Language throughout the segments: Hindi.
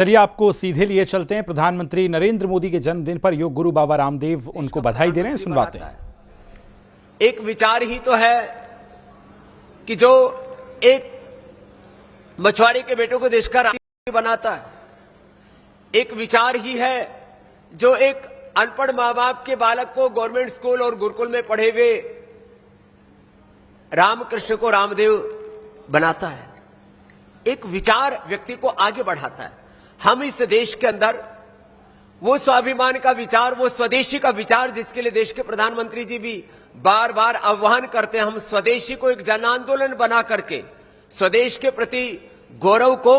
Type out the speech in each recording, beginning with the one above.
चलिए आपको सीधे लिए चलते हैं। प्रधानमंत्री नरेंद्र मोदी के जन्मदिन पर योग गुरु बाबा रामदेव उनको बधाई दे रहे हैं, सुनवाते हैं। एक विचार ही तो है कि जो एक मछुआरे के बेटों को देश का राष्ट्रपति बनाता है, एक विचार ही है जो एक अनपढ़ मां बाप के बालक को गवर्नमेंट स्कूल और गुरुकुल में पढ़े हुए रामकृष्ण को रामदेव बनाता है। एक विचार व्यक्ति को आगे बढ़ाता है। हम इस देश के अंदर वो स्वाभिमान का विचार, वो स्वदेशी का विचार जिसके लिए देश के प्रधानमंत्री जी भी बार बार आह्वान करते हैं, हम स्वदेशी को एक जन आंदोलन बना करके स्वदेश के प्रति गौरव को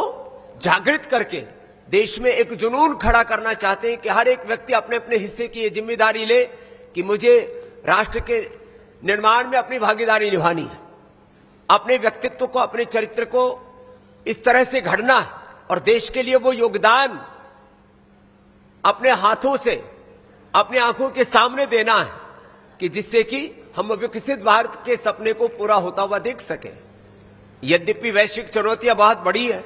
जागृत करके देश में एक जुनून खड़ा करना चाहते हैं कि हर एक व्यक्ति अपने अपने हिस्से की ये जिम्मेदारी ले कि मुझे राष्ट्र के निर्माण में अपनी भागीदारी निभानी है, अपने व्यक्तित्व को, अपने चरित्र को इस तरह से घड़ना है और देश के लिए वो योगदान अपने हाथों से, अपने आंखों के सामने देना है कि जिससे कि हम विकसित भारत के सपने को पूरा होता हुआ देख सकें। यद्यपि वैश्विक चुनौतियां बहुत बड़ी है,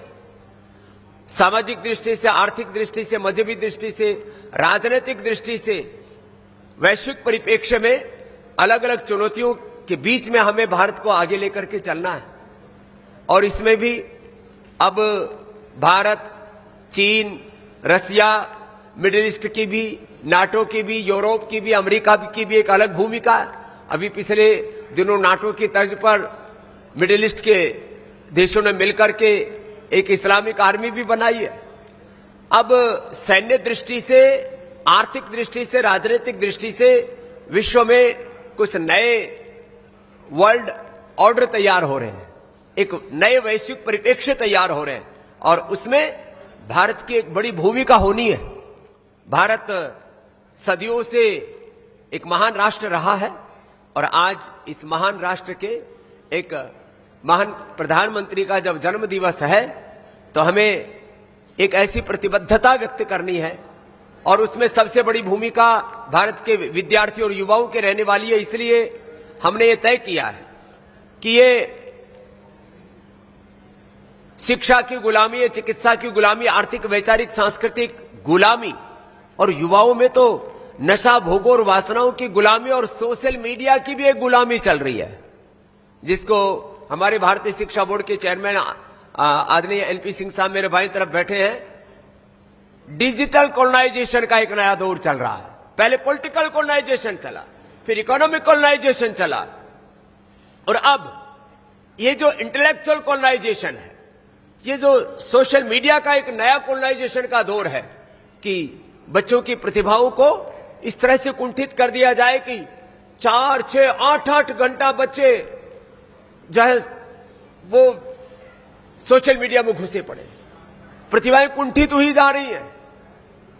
सामाजिक दृष्टि से, आर्थिक दृष्टि से, मजहबी दृष्टि से, राजनीतिक दृष्टि से, वैश्विक परिप्रेक्ष्य में अलग अलग चुनौतियों के बीच में हमें भारत को आगे लेकर के चलना है। और इसमें भी अब भारत, चीन, रसिया, मिडिल ईस्ट की भी, नाटो की भी, यूरोप की भी, अमेरिका की भी एक अलग भूमिका है। अभी पिछले दिनों नाटो की तर्ज पर मिडिल ईस्ट के देशों ने मिलकर के एक इस्लामिक आर्मी भी बनाई है। अब सैन्य दृष्टि से, आर्थिक दृष्टि से, राजनीतिक दृष्टि से विश्व में कुछ नए वर्ल्ड ऑर्डर तैयार हो रहे हैं, एक नए वैश्विक परिप्रेक्ष्य तैयार हो रहे हैं और उसमें भारत की एक बड़ी भूमिका होनी है। भारत सदियों से एक महान राष्ट्र रहा है और आज इस महान राष्ट्र के एक महान प्रधानमंत्री का जब जन्म दिवस है तो हमें एक ऐसी प्रतिबद्धता व्यक्त करनी है और उसमें सबसे बड़ी भूमिका भारत के विद्यार्थियों और युवाओं के रहने वाली है। इसलिए हमने ये तय किया है कि ये शिक्षा की गुलामी है, चिकित्सा की गुलामी, आर्थिक, वैचारिक, सांस्कृतिक गुलामी और युवाओं में तो नशा, भोगों और वासनाओं की गुलामी और सोशल मीडिया की भी एक गुलामी चल रही है, जिसको हमारे भारतीय शिक्षा बोर्ड के चेयरमैन आदरणीय एनपी सिंह साहब मेरे भाई तरफ बैठे हैं। डिजिटल कॉलोनाइजेशन का एक नया दौर चल रहा है। पहले पॉलिटिकल कॉलोनाइजेशन चला, फिर इकोनॉमिक कॉलोनाइजेशन चला और अब ये जो इंटेलेक्चुअल कॉलोनाइजेशन है, ये जो सोशल मीडिया का एक नया कॉलोनाइजेशन का दौर है कि बच्चों की प्रतिभाओं को इस तरह से कुंठित कर दिया जाए कि 4, 6, 8 घंटा बच्चे जो है वो सोशल मीडिया में घुसे पड़े, प्रतिभाएं कुंठित हुई जा रही हैं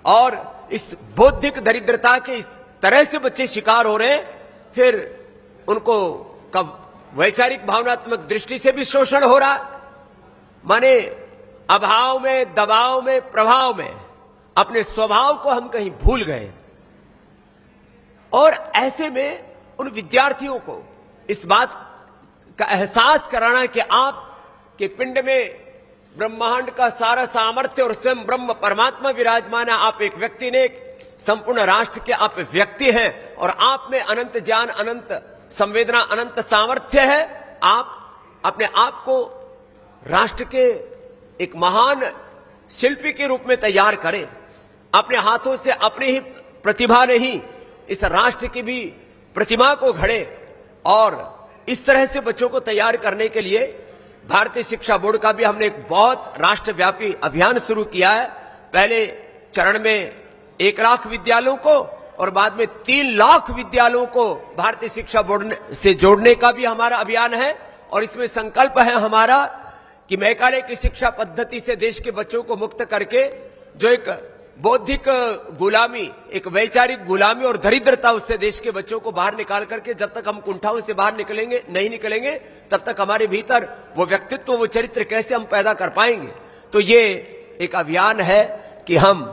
और इस बौद्धिक दरिद्रता के इस तरह से बच्चे शिकार हो रहे हैं। फिर उनको कब वैचारिक भावनात्मक दृष्टि से भी शोषण हो रहा है, माने अभाव में, दबाव में, प्रभाव में अपने स्वभाव को हम कहीं भूल गए। और ऐसे में उन विद्यार्थियों को इस बात का एहसास कराना कि आप के पिंड में ब्रह्मांड का सारा सामर्थ्य और स्वयं ब्रह्म परमात्मा विराजमान है। आप एक व्यक्ति ने, एक संपूर्ण राष्ट्र के आप व्यक्ति हैं और आप में अनंत ज्ञान, अनंत संवेदना, अनंत सामर्थ्य है। आप अपने आप को राष्ट्र के एक महान शिल्पी के रूप में तैयार करें। अपने हाथों से अपनी ही प्रतिभा नहीं, इस राष्ट्र की भी प्रतिमा को घड़े और इस तरह से बच्चों को तैयार करने के लिए भारतीय शिक्षा बोर्ड का भी हमने एक बहुत राष्ट्रव्यापी अभियान शुरू किया है। पहले चरण में 1 लाख विद्यालयों को और बाद में 3 लाख विद्यालयों को भारतीय शिक्षा बोर्ड से जोड़ने का भी हमारा अभियान है और इसमें संकल्प है हमारा कि मैकाले की शिक्षा पद्धति से देश के बच्चों को मुक्त करके जो एक बौद्धिक गुलामी, एक वैचारिक गुलामी और दरिद्रता, उससे देश के बच्चों को बाहर निकाल करके जब तक हम कुंठाओं से बाहर नहीं निकलेंगे तब तक हमारे भीतर वो व्यक्तित्व, वो चरित्र कैसे हम पैदा कर पाएंगे। तो ये एक अभियान है कि हम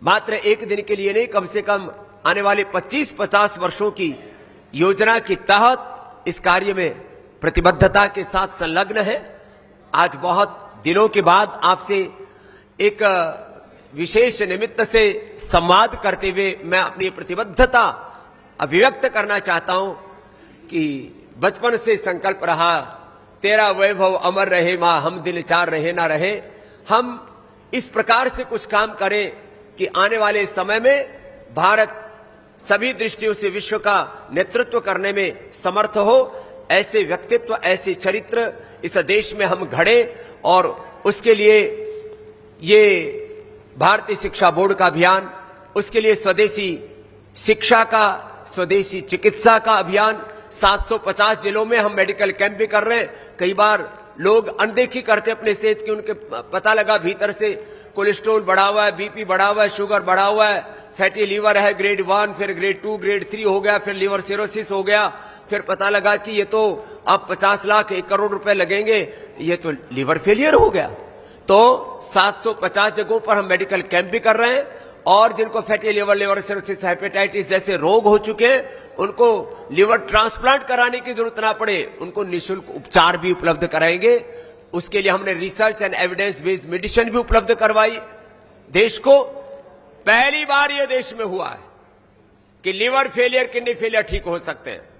मात्र एक दिन के लिए नहीं, कम से कम आने वाले 25-50 वर्षों की योजना के तहत इस कार्य में प्रतिबद्धता के साथ संलग्न है। आज बहुत दिनों के बाद आपसे एक विशेष निमित्त से संवाद करते हुए मैं अपनी प्रतिबद्धता अभिव्यक्त करना चाहता हूं कि बचपन से संकल्प रहा, तेरा वैभव अमर रहे मां, हम दिल चार रहे ना रहे। हम इस प्रकार से कुछ काम करें कि आने वाले समय में भारत सभी दृष्टियों से विश्व का नेतृत्व करने में समर्थ हो। ऐसे व्यक्तित्व, ऐसे चरित्र इस देश में हम घड़े और उसके लिए ये भारतीय शिक्षा बोर्ड का अभियान, उसके लिए स्वदेशी शिक्षा का, स्वदेशी चिकित्सा का अभियान, 750 जिलों में हम मेडिकल कैंप भी कर रहे हैं। कई बार लोग अनदेखी करते अपने सेहत की, उनके पता लगा भीतर से कोलेस्ट्रॉल बढ़ा हुआ है, बीपी बढ़ा हुआ है, शुगर बढ़ा हुआ है, फैटी लीवर है ग्रेड 1, फिर ग्रेड 2, ग्रेड 3 हो गया, फिर लीवर सिरोसिस हो गया, फिर पता लगा कि ये तो अब 50 लाख 1 करोड़ रुपए लगेंगे, ये तो लीवर फेलियर हो गया। तो 750 जगहों पर हम मेडिकल कैंप भी कर रहे हैं और जिनको फैटी लीवर सिरोसिस, हेपेटाइटिस जैसे रोग हो चुके हैं, उनको लीवर ट्रांसप्लांट कराने की जरूरत ना पड़े, उनको निःशुल्क उपचार भी उपलब्ध कराएंगे। उसके लिए हमने research and evidence based medicine भी उपलब्ध करवाई। देश को पहली बार यह देश में हुआ है कि लीवर फेलियर, किडनी फेलियर ठीक हो सकते हैं।